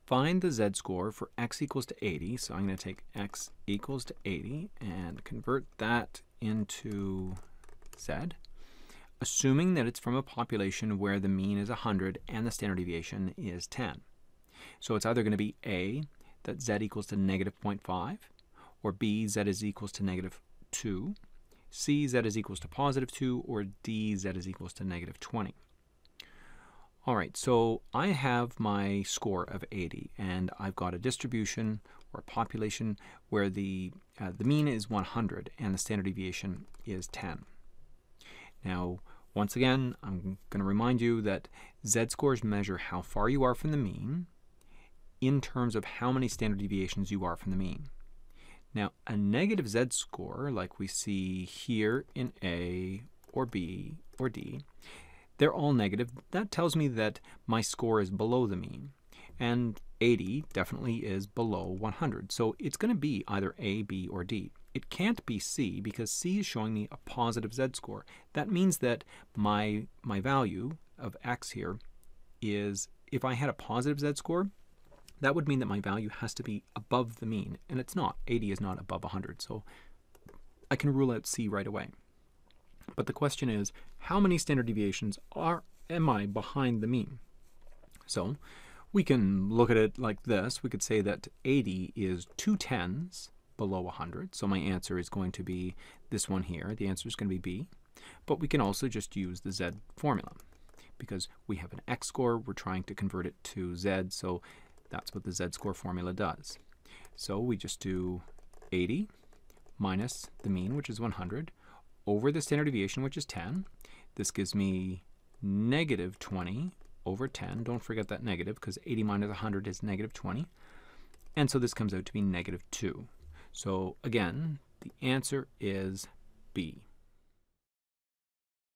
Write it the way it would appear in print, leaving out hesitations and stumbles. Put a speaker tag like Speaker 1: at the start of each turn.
Speaker 1: find the z-score for x equals to 80. So I'm going to take x equals to 80 and convert that into z, assuming that it's from a population where the mean is 100 and the standard deviation is 10. So it's either going to be A, that z equals to negative 0.5, or B, z is equals to negative 2, C, z is equals to positive 2, or D, z is equals to negative 20. All right, so I have my score of 80, and I've got a distribution or a population where the mean is 100 and the standard deviation is 10. Now, once again, I'm going to remind you that z-scores measure how far you are from the mean in terms of how many standard deviations you are from the mean. Now, a negative z-score, like we see here in A or B or D, they're all negative. That tells me that my score is below the mean. And 80 definitely is below 100. So it's going to be either A, B, or D. It can't be C because C is showing me a positive z-score. That means that my value of x here is, if I had a positive z-score, that would mean that my value has to be above the mean. And it's not. 80 is not above 100. So I can rule out C right away. But the question is, how many standard deviations am I behind the mean? So we can look at it like this. We could say that 80 is 2 tenths below 100. So my answer is going to be this one here. The answer is going to be B. But we can also just use the Z formula because we have an X score. We're trying to convert it to Z. So that's what the Z-score formula does. So we just do 80 minus the mean, which is 100, over the standard deviation, which is 10. This gives me negative 20 over 10. Don't forget that negative, because 80 minus 100 is negative 20. And so this comes out to be negative 2. So again, the answer is B.